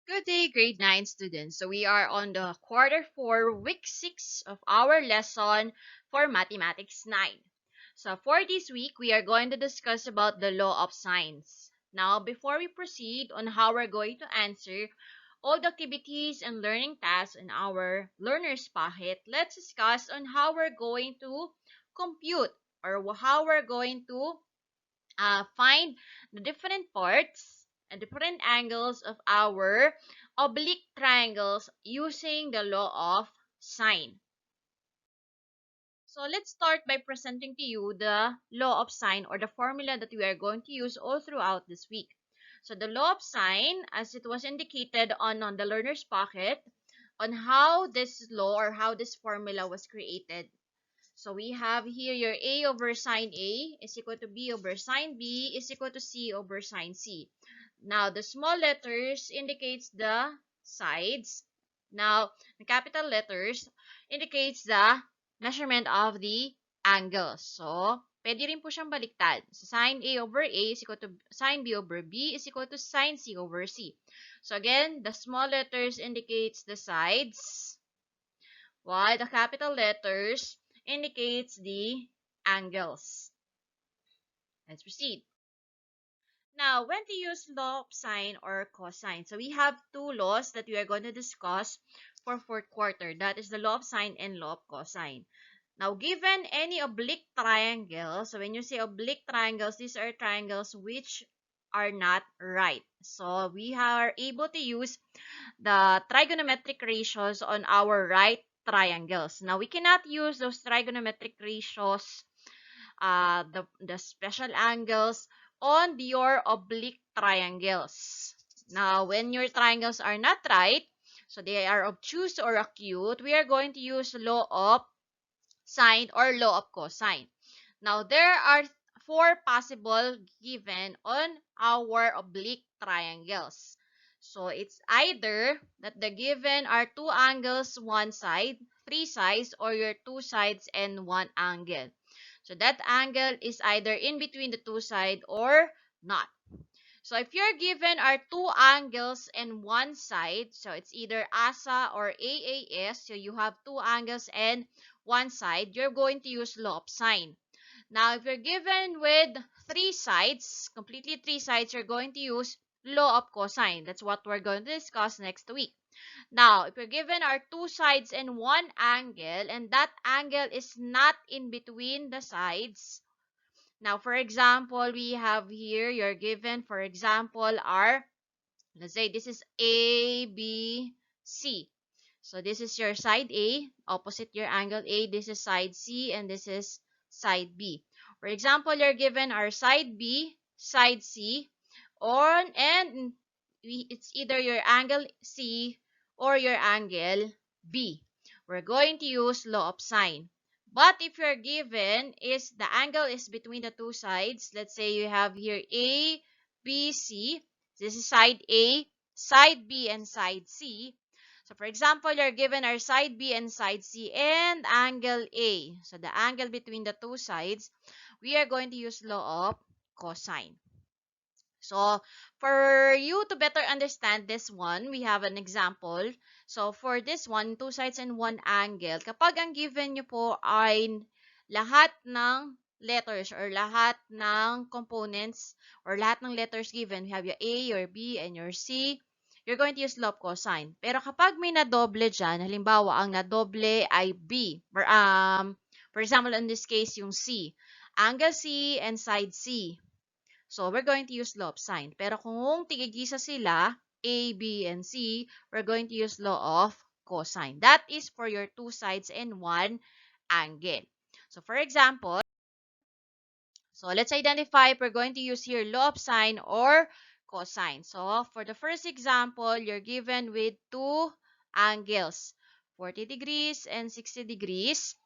Good day, grade 9 students. So we are on the quarter 4, week 6 of our lesson for mathematics 9. So for this week, we are going to discuss about the law of sines. Now, before we proceed on how we're going to answer all the activities and learning tasks in our learner's packet, let's discuss on how we're going to compute or how we're going to find the different parts and different angles of our oblique triangles using the law of sine. So let's start by presenting to you the law of sine or the formula that we are going to use all throughout this week. So the law of sine, as it was indicated on the learner's pocket, on how this law or how this formula was created. So we have here your A over sine A is equal to B over sine B is equal to C over sine C. Now, the small letters indicates the sides. Now, the capital letters indicates the measurement of the angles. So, pwede rin po siyang baliktad. So, sine A over A is equal to sine B over B is equal to sine C over C. So, again, the small letters indicates the sides, while the capital letters indicates the angles. Let's proceed. Now, when to use law of sine or cosine? So we have two laws that we are going to discuss for fourth quarter. That is the law of sine and law of cosine. Now, given any oblique triangle, so when you say oblique triangles, these are triangles which are not right. So we are able to use the trigonometric ratios on our right triangles. Now, we cannot use those trigonometric ratios, the special angles, on your oblique triangles. Now, when your triangles are not right, so they are obtuse or acute, we are going to use law of sine or law of cosine. Now, there are four possible given on our oblique triangles. So, it's either that the given are two angles, one side, three sides, or your two sides and one angle. So, that angle is either in between the two sides or not. So, if you're given are two angles and one side, so it's either ASA or AAS, so you have two angles and one side, you're going to use law of sine. Now, if you're given with three sides, completely three sides, you're going to use law of cosine. That's what we're going to discuss next week. Now, if you're given are two sides and one angle, and that angle is not in between the sides. Now, for example, we have here, you're given, for example, let's say this is A, B, C. So this is your side A, opposite your angle A. This is side C, and this is side B. For example, you're given our side B, side C, and it's either your angle C or your angle B. We're going to use law of sine. But if you're given is the angle is between the two sides, let's say you have here A, B, C. This is side A, side B, and side C. So, for example, you're given our side B and side C and angle A. So, the angle between the two sides, we are going to use law of cosine. So, for you to better understand this one, we have an example. So, for this one, two sides and one angle, kapag ang given nyo po ay lahat ng letters or lahat ng components or lahat ng letters given, we have your A, your B, and your C, you're going to use law of cosine. Pero kapag may nadoble dyan, halimbawa, ang nadoble ay B. For example, in this case, yung C. Angle C and side C. So, we're going to use law of sine. Pero kung tigigisa sila, A, B, and C, we're going to use law of cosine. That is for your two sides and one angle. So, for example, so let's identify if we're going to use here law of sine or cosine. So, for the first example, you're given with two angles, 40 degrees and 60 degrees.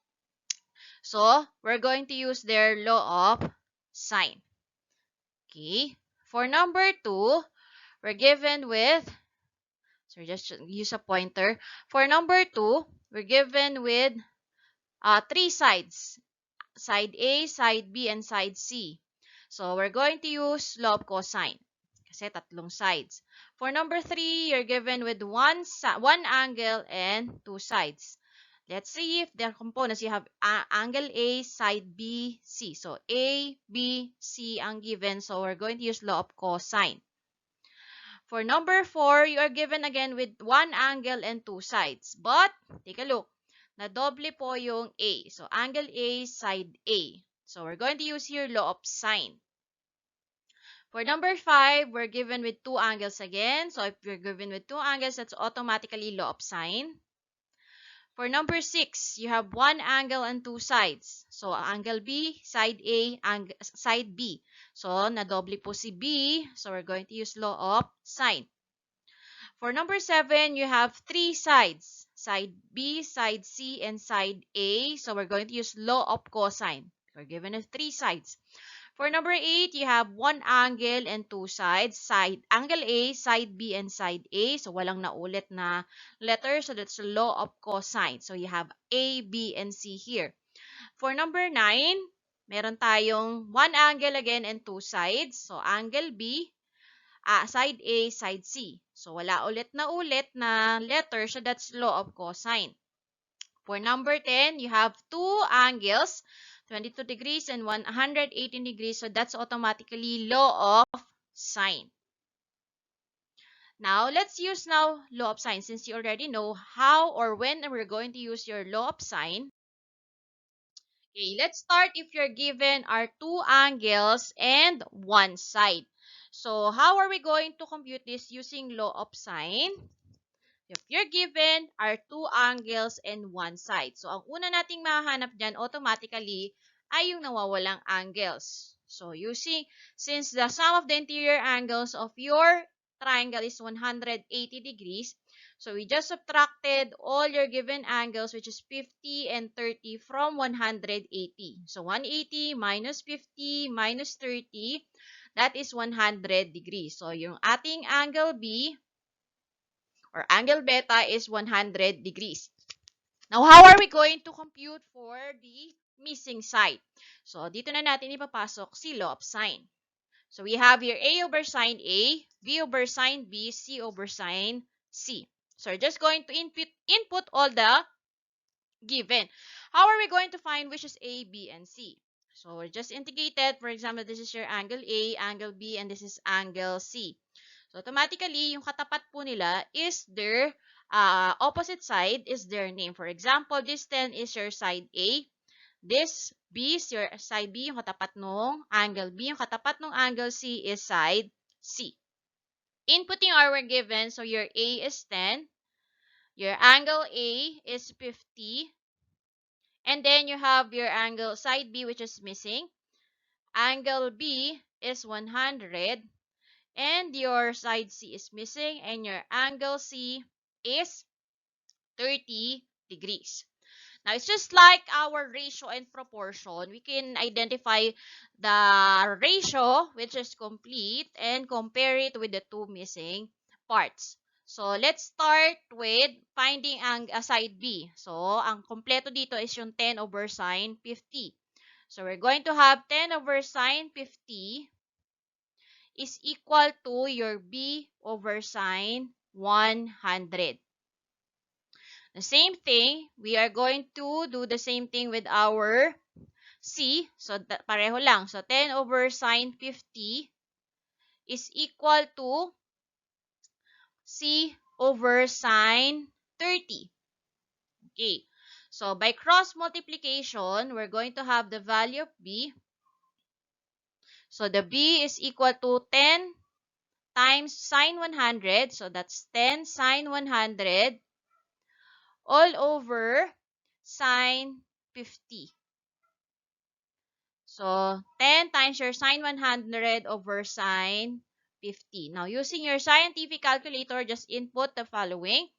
So, we're going to use their law of sine. Okay. For number 2, we're given with, so just use a pointer. For number 2, we're given with three sides. Side A, side B, and side C. So, we're going to use law of cosine. kasi tatlong sides. For number 3, you're given with one angle and two sides. Let's see if their components. You have angle A, side B, C. So A, B, C ang given. So we're going to use law of cosine. For number 4, you are given again with one angle and two sides. But, take a look. Nadoble po yung A. So angle A, side A. So we're going to use here law of sine. For number 5, we're given with two angles again. So if you're given with two angles, that's automatically law of sine. For number 6, you have one angle and two sides. So, angle B, side A, side B. So, nadoble po si B. So, we're going to use law of sine. For number 7, you have three sides. Side B, side C, and side A. So, we're going to use law of cosine. We're given with three sides. For number 8, you have one angle and two sides. Angle A, side B, and side A. So, walang naulit na letter. So, that's the law of cosine. So, you have A, B, and C here. For number 9, meron tayong one angle again and two sides. So, angle B, side A, side C. So, wala ulit na letter. So, that's law of cosine. For number 10, you have two angles, 22 degrees and 118 degrees. So that's automatically law of sine. Now, let's use law of sine. Since you already know how or when we're going to use your law of sine. Okay, let's start if you're given are two angles and one side. So how are we going to compute this using law of sine? If you're given are two angles and one side. So, ang una nating mahahanap dyan automatically ay yung nawawalang angles. So, since the sum of the interior angles of your triangle is 180 degrees, so we just subtracted all your given angles, which is 50 and 30 from 180. So, 180 minus 50 minus 30, that is 100 degrees. So, yung ating angle B, or angle beta is 100 degrees. Now, how are we going to compute for the missing side? So, dito na natin ipapasok si law of sine. So, we have here A over sine A, B over sine B, C over sine C. So, we're just going to input all the given. How are we going to find which is A, B, and C? So, we're just integrated. For example, this is your angle A, angle B, and this is angle C. So, automatically, yung katapat po nila is their opposite side is their name. For example, this 10 is your side A. This B is your side B, yung katapat nung angle B. Yung katapat nung angle C is side C. Inputting our given, so your A is 10. Your angle A is 50. And then you have your angle side B, which is missing. Angle B is 100. And your side C is missing, and your angle C is 30 degrees. Now, it's just like our ratio and proportion. We can identify the ratio, which is complete, and compare it with the two missing parts. So, let's start with finding ang side B. So, ang kompleto dito is yung 10 over sine 50. So, we're going to have 10 over sine 50 is equal to your B over sine 100. The same thing, we are going to do the same thing with our C. So, pareho lang. So, 10 over sine 50 is equal to C over sine 30. Okay. So, by cross multiplication, we're going to have the value of B. So, the B is equal to 10 times sine 100. So, that's 10 sine 100 all over sine 50. So, 10 times your sine 100 over sine 50. Now, using your scientific calculator, just input the following.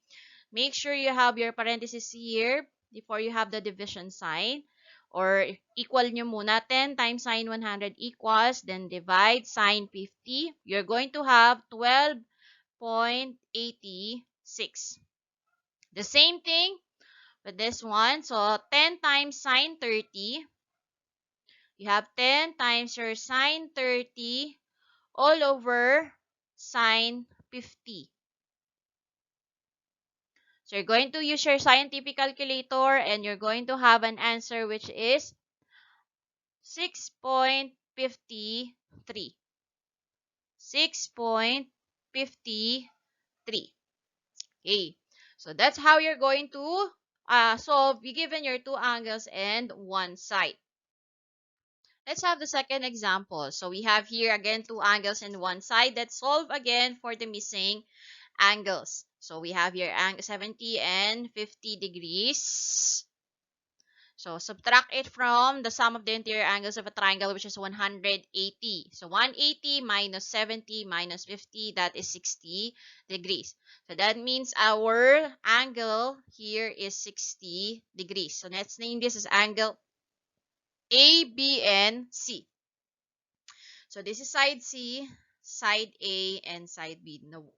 Make sure you have your parentheses here before you have the division sign. Or equal nyo muna 10 times sine 100 equals, then divide sine 50. You're going to have 12.86. The same thing with this one. So, 10 times sine 30. You have 10 times your sine 30 all over sine 50. So you're going to use your scientific calculator and you're going to have an answer which is 6.53. 6.53. Okay. So that's how you're going to solve given your two angles and one side. Let's have the second example. So we have here again two angles and one side. Let's solve again for the missing angles. So we have here angle 70 and 50 degrees. So subtract it from the sum of the interior angles of a triangle, which is 180. So 180 minus 70 minus 50, that is 60 degrees. So that means our angle here is 60 degrees. So let's name this as angle A, B, and C. So this is side C, side A, and side B. No,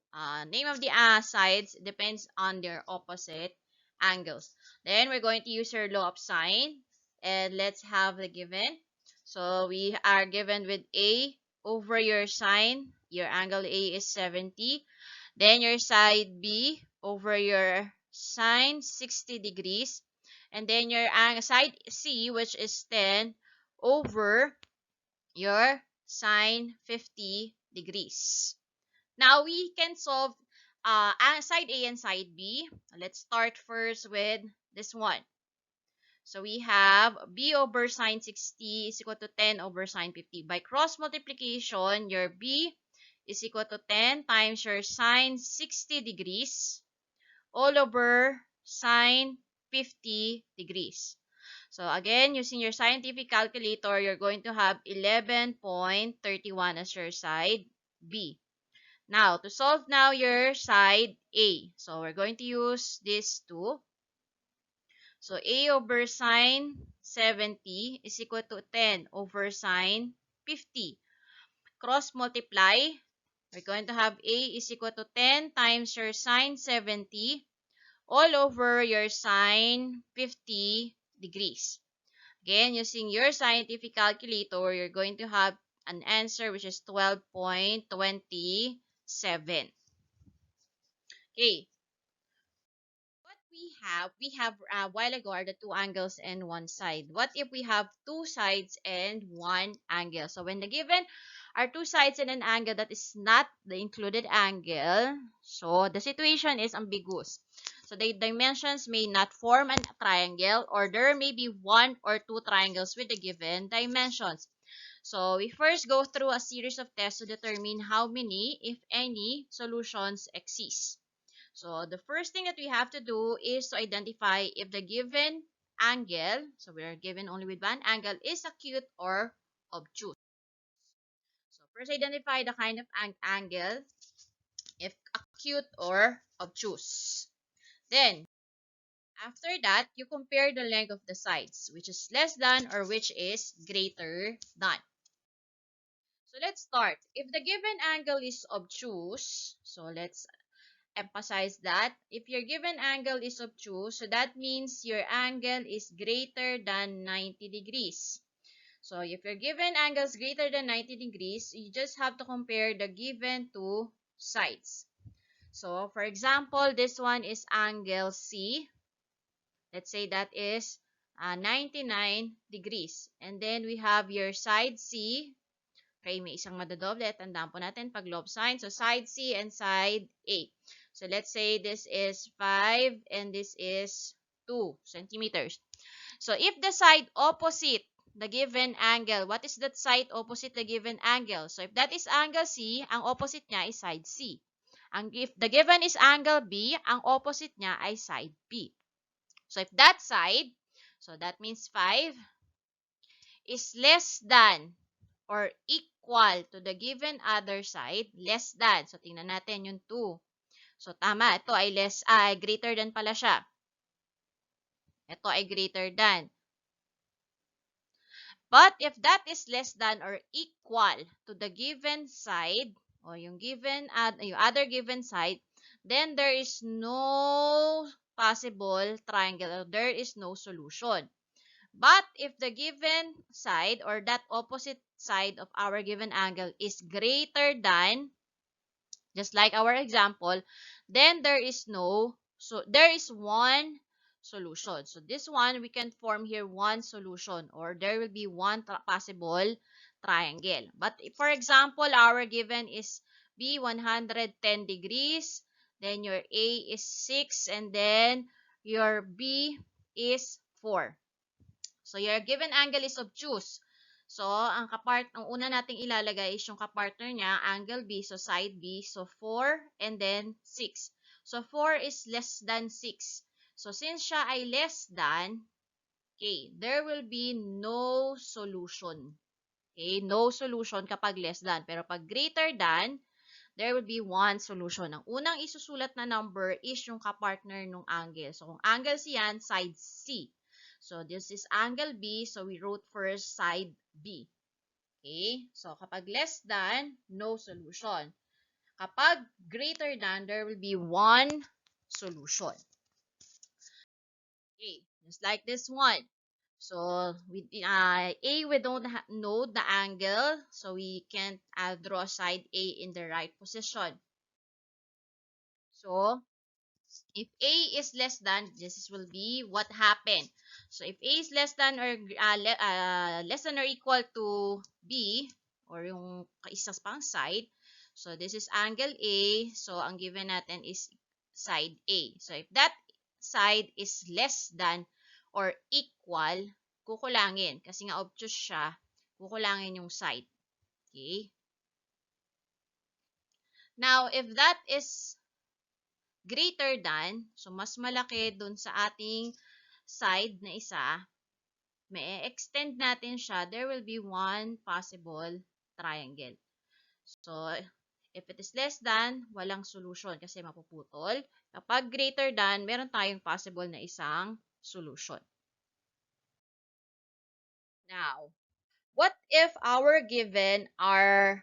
name of the sides depends on their opposite angles. Then we're going to use our law of sine. And let's have the given. So we are given with A over your sine. Your angle A is 70. Then your side B over your sine 60 degrees. And then your side C, which is 10 over your sine 50 degrees. Now we can solve side A and side B. Let's start first with this one. So we have B over sine 60 is equal to 10 over sine 50. By cross multiplication, your B is equal to 10 times your sine 60 degrees all over sine 50 degrees. So again, using your scientific calculator, you're going to have 11.31 as your side B. Now, to solve now your side A. So we're going to use these two. So A over sine 70 is equal to 10 over sine 50. Cross multiply. We're going to have A is equal to 10 times your sine 70 all over your sine 50 degrees. Again, using your scientific calculator, you're going to have an answer which is 12.27. Okay. What we have a while ago are the two angles and one side. What if we have two sides and one angle? So when the given are two sides and an angle that is not the included angle, so the situation is ambiguous. So the dimensions may not form a triangle, or there may be one or two triangles with the given dimensions. So we first go through a series of tests to determine how many, if any, solutions exist. So the first thing that we have to do is to identify if the given angle, so we are given only with one angle, is acute or obtuse. So first identify the kind of angle, if acute or obtuse. Then, after that, you compare the length of the sides, which is less than or which is greater than. So let's start. If the given angle is obtuse, so let's emphasize that. If your given angle is obtuse, so that means your angle is greater than 90 degrees. So if your given angle is greater than 90 degrees, you just have to compare the given two sides. So for example, this one is angle C. Let's say that is 99 degrees. And then we have your side C. Okay, may isang madodoble. Tandaan po natin pag law of sine. So side C and side A. So let's say this is 5 and this is 2 centimeters. So if the side opposite the given angle, what is that side opposite the given angle? So if that is angle C, ang opposite niya is side C. If the given is angle B, ang opposite niya ay side B. So if that side, so that means 5, is less than or equal to the given other side, less than. So tingnan natin yung 2. So tama, ito ay greater than pala siya. Ito ay greater than. But if that is less than or equal to the given side, or yung other given side, then there is no possible triangle, or there is no solution. But if the given side or that opposite side of our given angle is greater than just like our example, then there is one solution. So this one, we can form here one solution, or there will be one possible triangle. But if, for example, our given is B 110 degrees, then your A is 6, and then your B is 4. So your given angle is obtuse. So ang una nating ilalagay is yung kapartner niya, angle B, so side B, so 4 and then 6. So 4 is less than 6. So since siya ay less than, okay, there will be no solution. Okay, no solution kapag less than. Pero pag greater than, there will be one solution. Ang unang isusulat na number is yung kapartner ng angle. So kung angle C yan, side C. So this is angle B, so we wrote first side B. Okay? So kapag less than, no solution. Kapag greater than, there will be one solution. Okay, just like this one. So, A, we don't know the angle, so we can't draw side A in the right position. So, if A is less than, this will be what happened. So, if A is less than or less than or equal to B, or yung isa pang side, so this is angle A, so ang given natin is side A. So, if that side is less than or equal, kukulangin. Kasi nga obtuse siya, kukulangin yung side. Okay? Now, if that is greater than, so mas malaki dun sa ating side na isa, may extend natin siya, there will be one possible triangle. So, if it is less than, walang solution kasi mapuputol. Kapag greater than, meron tayong possible na isang solution. Now, what if our given are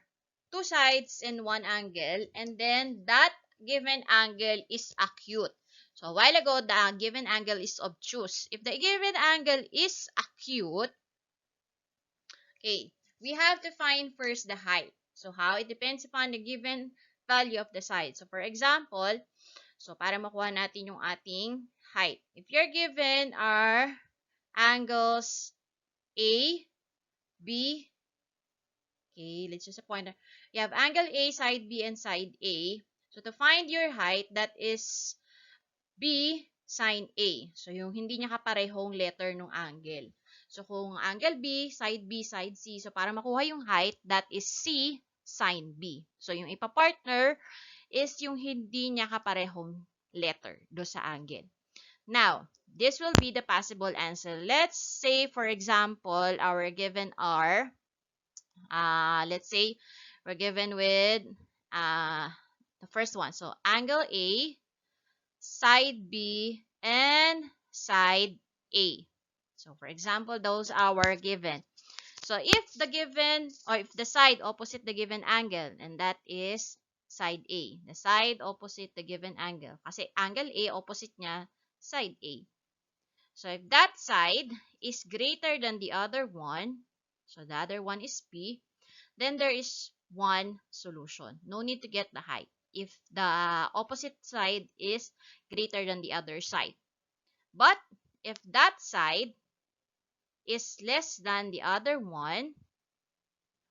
two sides and one angle, and then that given angle is acute? So, a while ago, the given angle is obtuse. If the given angle is acute, okay, we have to find first the height. So, how? It depends upon the given value of the side. So, for example, so para makuha natin yung ating height. If you're given are angles A, B, okay, let's use a pointer. You have angle A, side B, and side A. So, to find your height, that is B sine A. So, yung hindi niya kaparehong letter ng angle. So, kung angle B, side C. So, para makuha yung height, that is C sine B. So, yung ipapartner is yung hindi niya kaparehong letter do sa angle. Now, this will be the possible answer. Let's say, for example, our given are, let's say, we're given with the first one. So, angle A, side B, and side A. So, for example, those are our given. So, if the given, or if the side opposite the given angle, and that is side A. The side opposite the given angle. Kasi angle A, opposite niya, side A. So, if that side is greater than the other one, so the other one is B, then there is one solution. No need to get the height if the opposite side is greater than the other side. But if that side is less than the other one,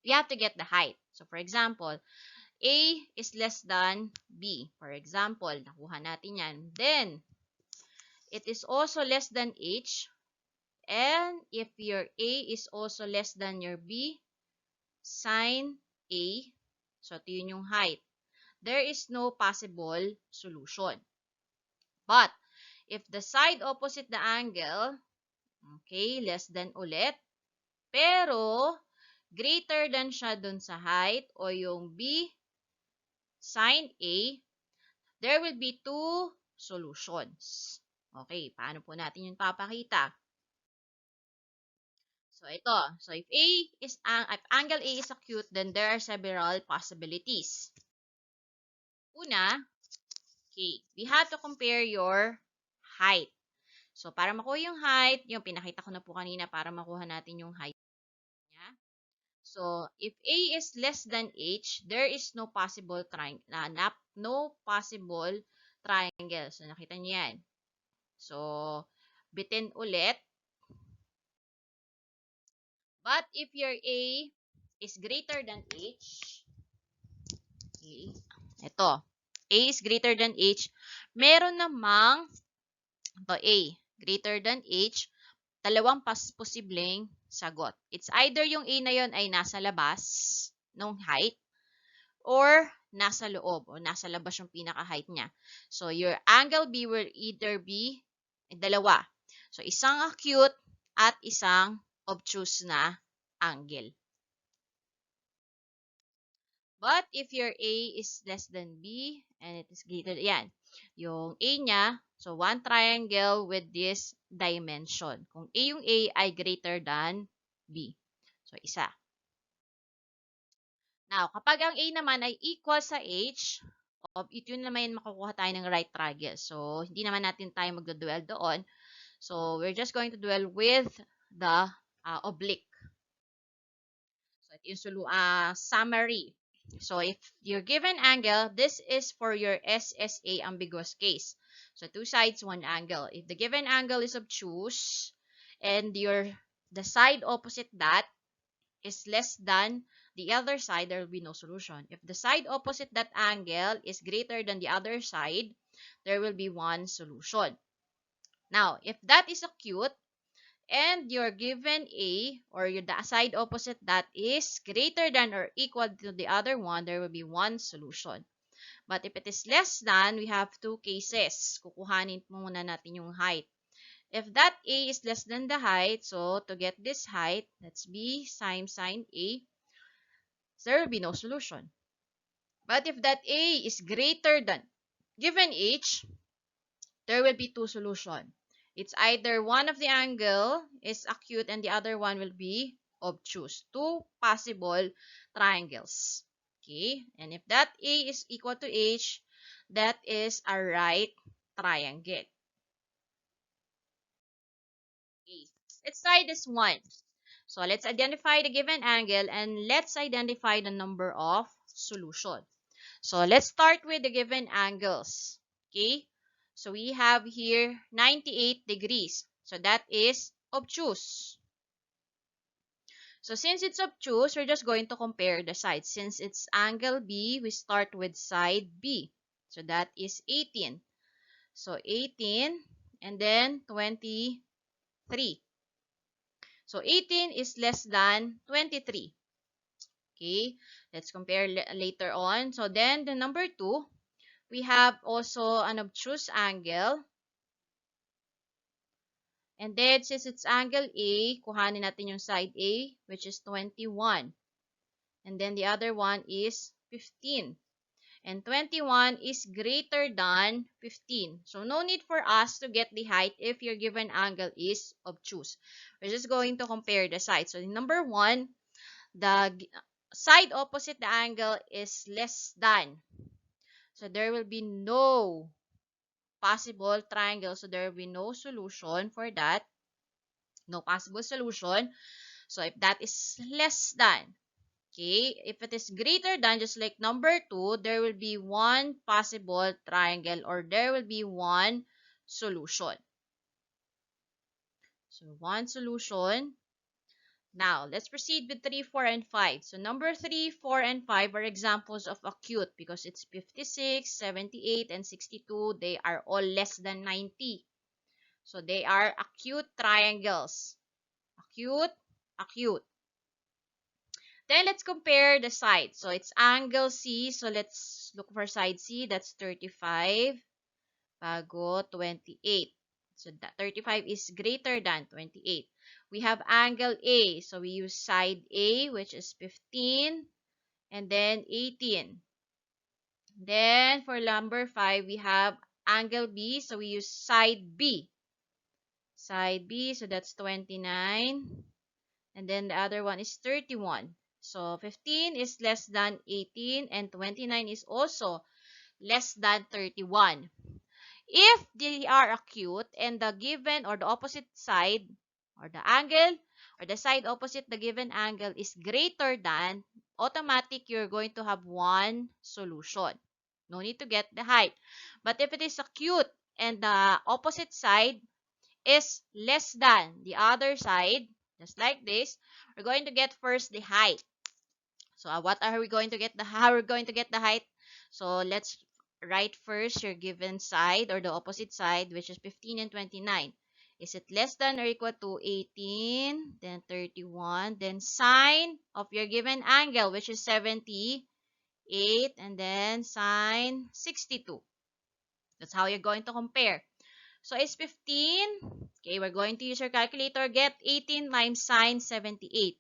we have to get the height. So, for example, A is less than B. For example, nakuha natin yan. Then, it is also less than H. And if your A is also less than your B, sine A, so ito yun yung height, there is no possible solution. But, if the side opposite the angle, okay, less than ulit, pero greater than siya dun sa height o yung B sine A, there will be two solutions. Okay, paano po natin yung papakita? So, ito. So, if angle A is acute, then there are several possibilities. Una, okay, we have to compare your height. So, para makuha yung height, yung pinakita ko na po kanina para makuha natin yung height niya. So, if A is less than H, there is no possible no possible triangle. So, nakita niyo yan. So, bitin ulit. But if your A is greater than H, okay, ito, A is greater than H, meron namang, ito A, greater than H, dalawang posibleng sagot. It's either yung A na yon ay nasa labas nung height or nasa loob o nasa labas yung pinaka-height niya. So, your angle B will either be dalawa. So, isang acute at isang obtuse na angle. But if your A is less than B and it is greater, yan, yung A niya, so one triangle with this dimension. Kung yung A ay greater than B. So, isa. Now, kapag ang A naman ay equal sa H, ito yun naman makukuha tayo ng right triangle. So, hindi naman natin tayo magdudwell doon. So, we're just going to dwell with the oblique. So, ito yung summary. So, if you're given angle, this is for your SSA ambiguous case. So, two sides, one angle. If the given angle is obtuse and the side opposite that is less than the other side, there will be no solution. If the side opposite that angle is greater than the other side, there will be one solution. Now, if that is acute and you're given A or the side opposite that is greater than or equal to the other one, there will be one solution. But if it is less than, we have two cases. Kukuhanin muna natin yung height. If that A is less than the height, so to get this height, let's be sine A, there will be no solution. But if that A is greater than given H, there will be two solutions. It's either one of the angle is acute and the other one will be obtuse. Two possible triangles. Okay? And if that A is equal to H, that is a right triangle. Okay. Let's try this one. So let's identify the given angle and let's identify the number of solutions. So let's start with the given angles. Okay? So we have here 98 degrees. So that is obtuse. So since it's obtuse, we're just going to compare the sides. Since it's angle B, we start with side B. So that is 18. So 18 and then 23. So 18 is less than 23. Okay, let's compare later on. So then the number 2, we have also an obtuse angle. And then since it's angle A, kuhanin natin yung side A, which is 21. And then the other one is 15. And 21 is greater than 15. So no need for us to get the height if your given angle is obtuse. We're just going to compare the sides. So number 1, the side opposite the angle is less than. So there will be no possible triangle. So there will be no solution for that. No possible solution. So if that is less than, okay, if it is greater than, just like number 2, there will be one possible triangle or there will be one solution. So one solution. Now, let's proceed with 3, 4, and 5. So number 3, 4, and 5 are examples of acute because it's 56, 78, and 62. They are all less than 90. So they are acute triangles. Acute, acute. Then let's compare the sides. So it's angle C. So let's look for side C. That's 35 bago 28. So that 35 is greater than 28. We have angle A. So we use side A, which is 15 and then 18. Then for number 5, we have angle B. So we use side B. Side B, so that's 29. And then the other one is 31. So 15 is less than 18 and 29 is also less than 31. If they are acute and the given or the opposite side or the angle or the side opposite the given angle is greater than, automatic you're going to have one solution. No need to get the height. But if it is acute and the opposite side is less than the other side, just like this, we're going to get first the height. So what are we going to get how we're going to get the height? So let's write first your given side or the opposite side, which is 15 and 29. Is it less than or equal to 18, then 31, then sine of your given angle, which is 78, and then sine 62. That's how you're going to compare. So it's 15. Okay, we're going to use your calculator. Get 18 times sine 78.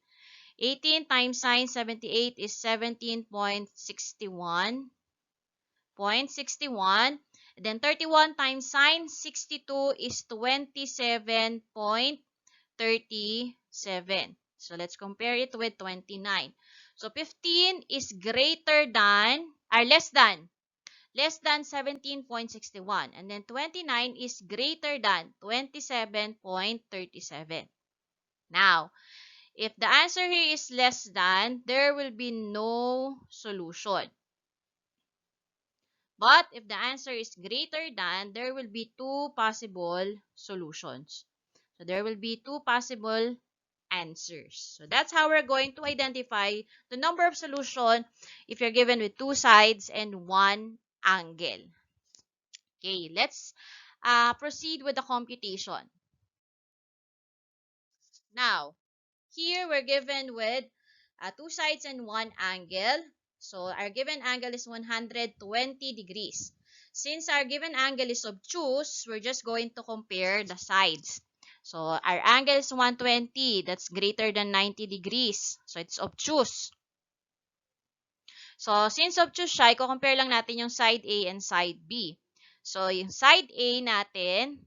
18 times sine 78 is 17.61. Then 31 times sine 62 is 27.37. So let's compare it with 29. So 15 is greater than, or less than 17.61. And then 29 is greater than 27.37. Now, if the answer here is less than, there will be no solution. But if the answer is greater than, there will be two possible solutions. So there will be two possible answers. So that's how we're going to identify the number of solutions if you're given with two sides and one angle. Okay, let's proceed with the computation. Now, here we're given with two sides and one angle. So our given angle is 120 degrees. Since our given angle is obtuse, we're just going to compare the sides. So our angle is 120. That's greater than 90 degrees. So it's obtuse. So since obtuse siya, i-compare lang natin yung side A and side B. So yung side A natin,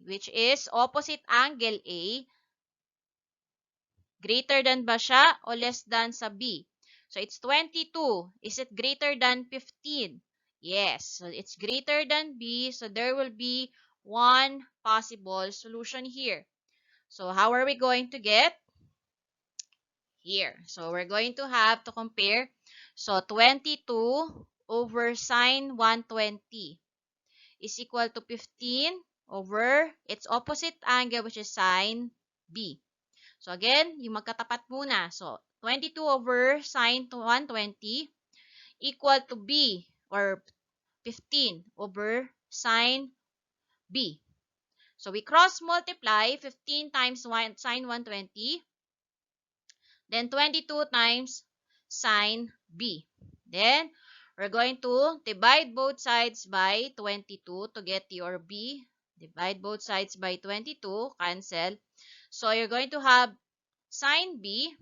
which is opposite angle A, greater than ba siya o less than sa B? So, it's 22. Is it greater than 15? Yes. So, it's greater than B. So, there will be one possible solution here. So, how are we going to get? Here. So, we're going to have to compare. So, 22 over sine 120 is equal to 15 over its opposite angle, which is sine B. So, again, yung magkatapat muna. So, 22 over sine 120 equal to B, or 15 over sine B. So, we cross multiply 15 times sine 120, then 22 times sine B. Then, we're going to divide both sides by 22 to get your B. Divide both sides by 22, cancel. So, you're going to have sine B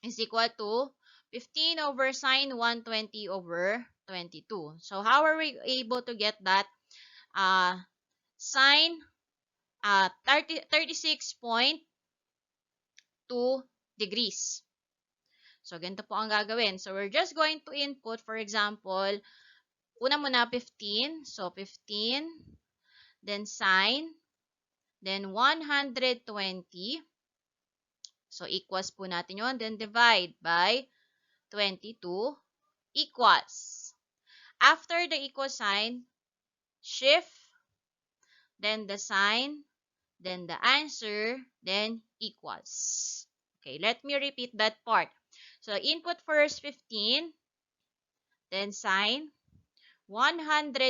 is equal to 15 over sine 120 over 22. So, how are we able to get that? Sine 36.2 degrees. So, ganito po ang gagawin. So, we're just going to input, for example, una muna 15. So, 15, then sine, then 120. So, equals po natin yun. Then, divide by 22 equals. After the equal sign, shift, then the sign, then the answer, then equals. Okay, let me repeat that part. So, input first 15, then sign, 120,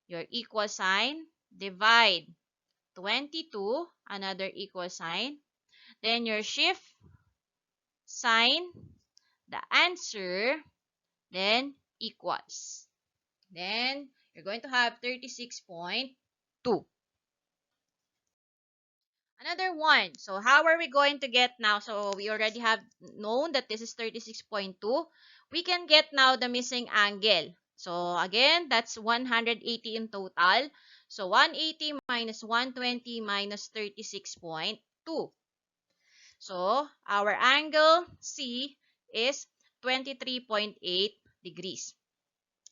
your equal sign, divide 22, another equal sign, then your shift, sign, the answer, then equals. Then, you're going to have 36.2. Another one. So, how are we going to get now? So, we already have known that this is 36.2. We can get now the missing angle. So, again, that's 180 in total. So, 180 minus 120 minus 36.2. So, our angle C is 23.8 degrees.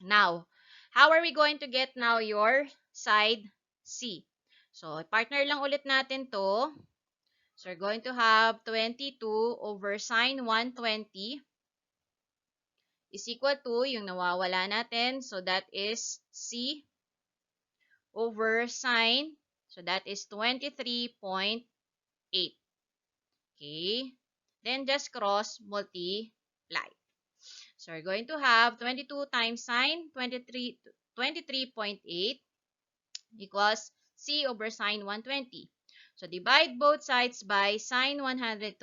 Now, how are we going to get now your side C? So, partner lang ulit natin to. So we're going to have 22 over sine 120 is equal to yung nawawala natin. So that is C over sine. So that is 23.8. Okay. Then just cross multiply. So we're going to have 22 times sine 23.8 equals C over sine 120. So divide both sides by sine 120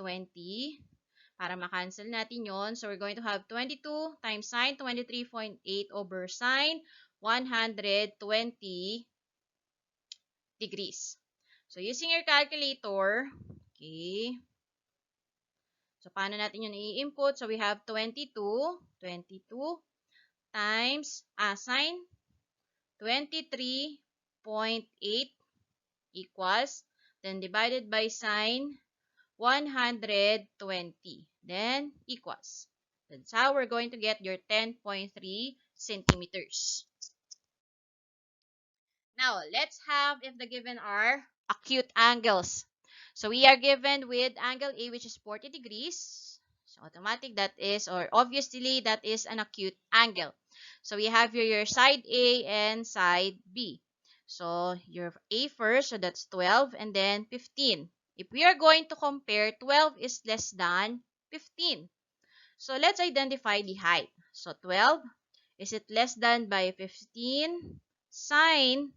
para makancel natin yon. So we're going to have 22 times sine 23.8 over sine 120 degrees. So using your calculator, okay. So paano natin yun i-input? So we have 22 times sine 23.8 equals, then divided by sine 120, then equals. That's how we're going to get your 10.3 centimeters. Now, let's have if the given are acute angles. So we are given with angle A, which is 40 degrees. So automatic that is, or obviously that is an acute angle. So we have here your side A and side B. So your A first, so that's 12, and then 15. If we are going to compare, 12 is less than 15. So let's identify the height. So 12, is it less than by 15? Sine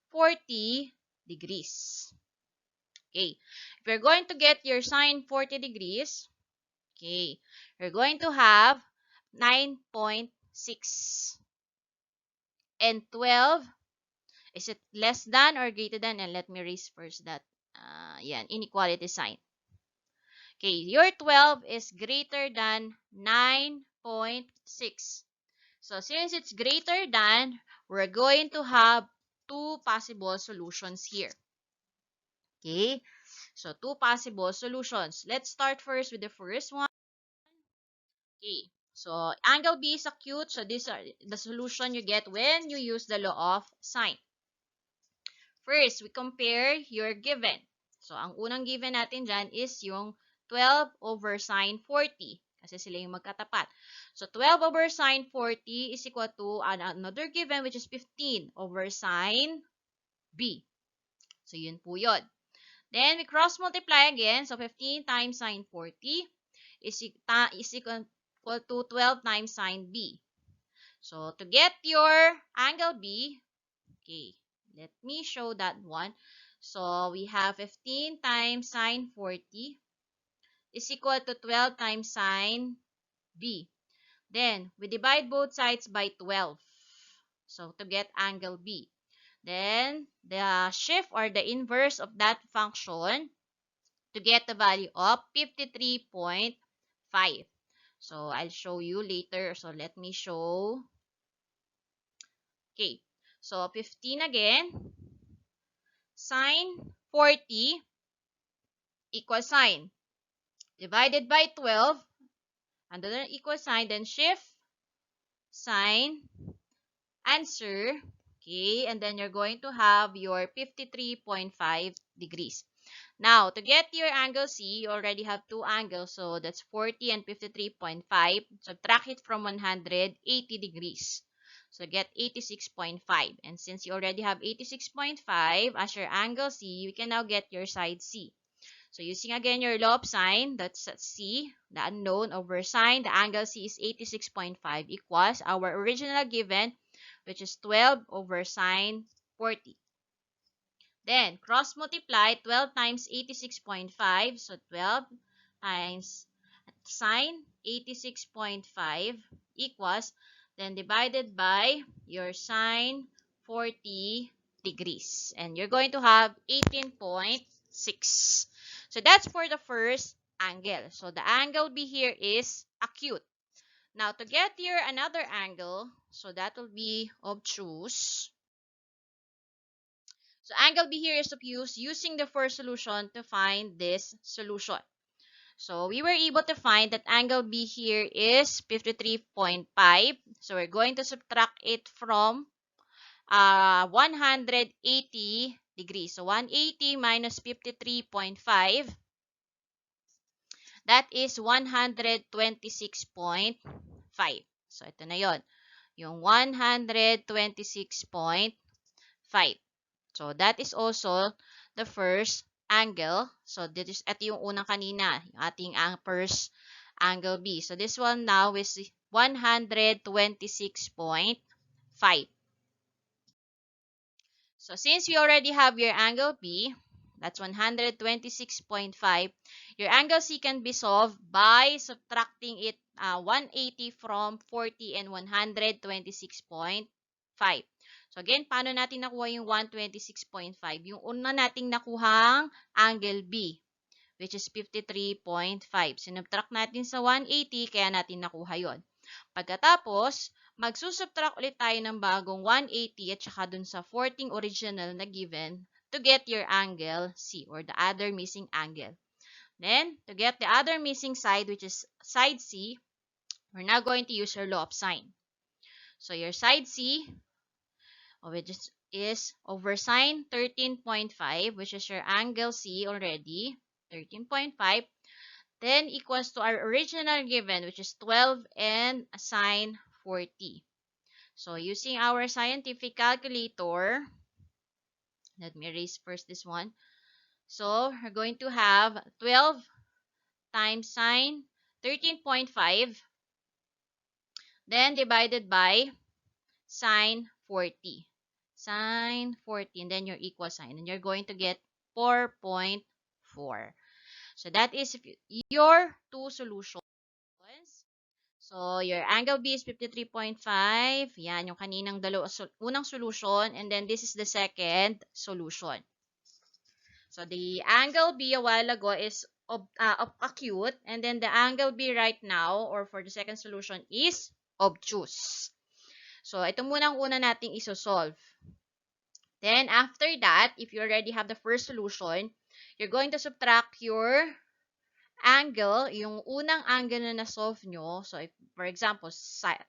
40 degrees. Okay. If you're going to get your sine 40 degrees, okay, you're going to have 9.6. And 12, is it less than or greater than? And let me erase first that inequality sign. Okay, your 12 is greater than 9.6. So since it's greater than, we're going to have two possible solutions here. Okay, so two possible solutions. Let's start first with the first one. Okay, so angle B is acute. So these are the solution you get when you use the law of sine. First, we compare your given. So ang unang given natin dyan is yung 12 over sine 40. Kasi sila yung magkatapat. So 12 over sine 40 is equal to another given which is 15 over sine B. So yun po yun. Then, we cross-multiply again. So, 15 times sine 40 is equal to 12 times sine B. So, to get your angle B, okay, let me show that one. So, we have 15 times sine 40 is equal to 12 times sine B. Then, we divide both sides by 12. So, to get angle B. Then, the shift or the inverse of that function to get the value of 53.5. So, I'll show you later. So, let me show. Okay. So, 15 again. Sine 40 equals sine. Divided by 12. Another equal sign. Then, shift sine answer. Okay. And then, you're going to have your 53.5 degrees. Now, to get your angle C, you already have two angles. So, that's 40 and 53.5. Subtract it from 180 degrees. So, get 86.5. And since you already have 86.5 as your angle C, you can now get your side C. So, using again your law of sine, that's C, the unknown over sine, the angle C is 86.5 equals our original given, which is 12 over sine 40. Then, cross-multiply 12 times 86.5. So, 12 times sine 86.5 equals, then divided by your sine 40 degrees. And you're going to have 18.6. So, that's for the first angle. So, the angle B here is acute. Now, to get here another angle, so that will be obtuse. So, angle B here is obtuse using the first solution to find this solution. So, we were able to find that angle B here is 53.5. So, we're going to subtract it from 180 degrees. So, 180 minus 53.5. That is 126.5. So, ito na yon, yung 126.5. So, that is also the first angle. So, ito yung unang kanina, yung ating first angle B. So, this one now is 126.5. So, since we already have your angle B, that's 126.5, your angle C can be solved by subtracting it 180 from 40 and 126.5. So, again, paano natin nakuha yung 126.5? Yung una nating nakuhang angle B, which is 53.5. Sinubtract natin sa 180, kaya natin nakuha yon. Pagkatapos, magsusubtract ulit tayo ng bagong 180 at saka dun sa 14 original na given to get your angle C or the other missing angle. Then, to get the other missing side, which is side C, we're now going to use our law of sine. So, your side C, which is over sine 13.5, which is your angle C already, 13.5. Then equals to our original given, which is 12 and sine 40. So, using our scientific calculator, let me erase first this one. So, we're going to have 12 times sine 13.5, then divided by sine 40. Sine 40, and then your equal sign. And you're going to get 4.4. So, that is your two solutions. So, your angle B is 53.5. Yan, yung kaninang unang solution. And then, this is the second solution. So, the angle B a while ago is acute. And then, the angle B right now, or for the second solution, is obtuse. So, ito muna ang una nating isosolve. Then, after that, if you already have the first solution, you're going to subtract your angle, yung unang angle na na-solve nyo. So, if, for example,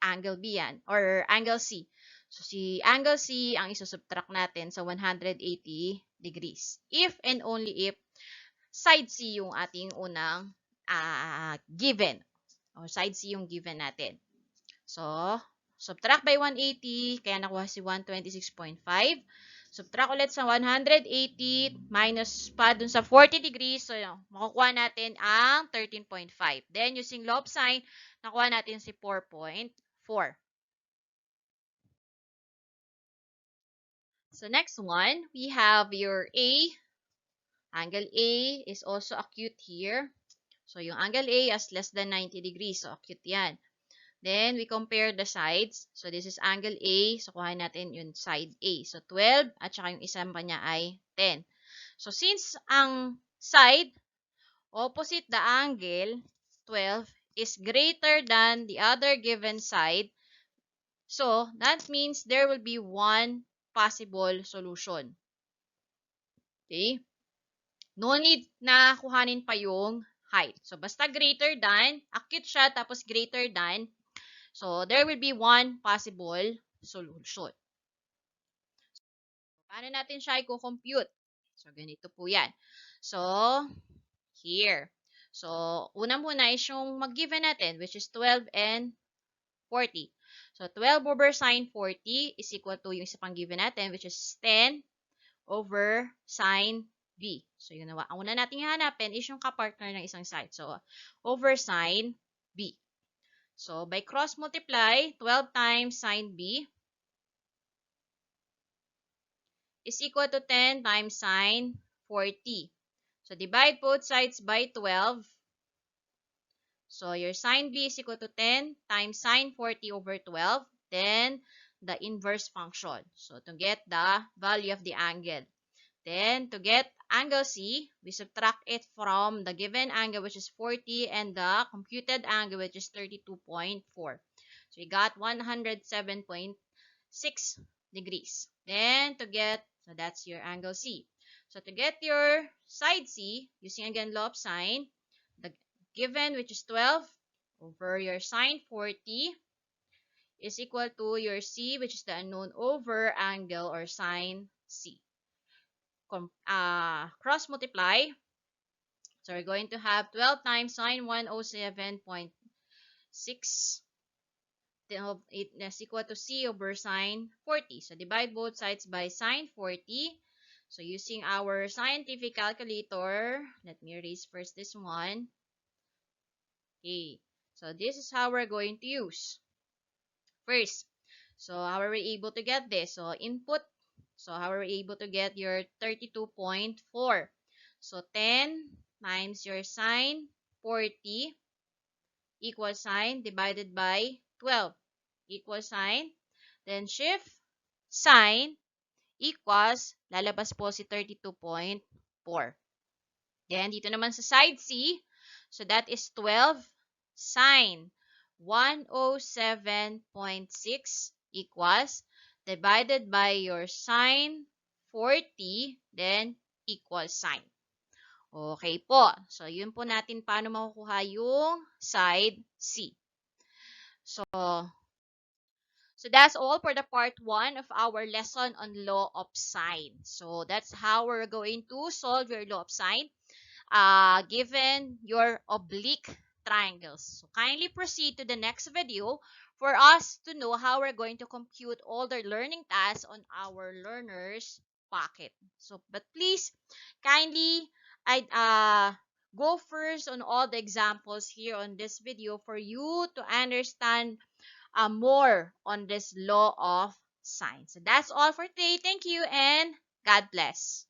angle B yan, or angle C. So, si angle C ang isusubtract natin sa 180 degrees. If and only if side C yung ating unang given. O side C yung given natin. So, subtract by 180, kaya nakuha si 126.5. Subtract ulit sa 180 minus pa dun sa 40 degrees. So, makukuha natin ang 13.5. Then, using law of sine, nakuha natin si 4.4. So, next one, we have your A. Angle A is also acute here. So, yung angle A is less than 90 degrees. So, acute yan. Then, we compare the sides. So, this is angle A. So, kuhain natin yung side A. So, 12 at saka yung isang pa niya ay 10. So, since ang side opposite the angle, 12, is greater than the other given side, so, that means there will be one possible solution. Okay? No need na kuhanin pa yung height. So, basta greater than, acute siya, tapos greater than, so, there will be one possible solution. Paano natin siya i-compute? So, ganito po yan. So, here. So, una muna is yung mag-given natin, which is 12 and 40. So, 12 over sine 40 is equal to yung isa pang given natin, which is 10 over sine B. So, yun na. Ang una natin hanapin is yung kapartner ng isang side. So, over sine B. So, by cross multiply, 12 times sine B is equal to 10 times sine 40. So, divide both sides by 12. So, your sine B is equal to 10 times sine 40 over 12. Then, the inverse function. So, to get the value of the angle. Then, to get angle C, we subtract it from the given angle, which is 40, and the computed angle, which is 32.4. So, we got 107.6 degrees. Then, to get, so that's your angle C. So, to get your side C, using again law of sine, the given, which is 12, over your sine 40, is equal to your C, which is the unknown, over angle or sine C. Cross multiply. So we're going to have 12 times sine 107.6 is equal to C over sine 40. So divide both sides by sine 40. So using our scientific calculator, let me erase first this one. Okay, so this is how we're going to use. First, so how are we able to get this? So input, so how are we able to get your 32.4? So 10 times your sine 40 equals sine divided by 12 equals sine. Then shift sine equals, lalabas po si 32.4. Then dito naman sa side C, so that is 12 sine 107.6 equals divided by your sine 40, then equals sine. Okay po. So, yun po natin paano makukuha yung side C. So that's all for the part 1 of our lesson on law of sine. So that's how we're going to solve your law of sine given your oblique triangles. So kindly proceed to the next video for us to know how we're going to compute all the learning tasks on our learner's pocket. So, but please kindly go first on all the examples here on this video for you to understand more on this law of sine. So that's all for today. Thank you and God bless.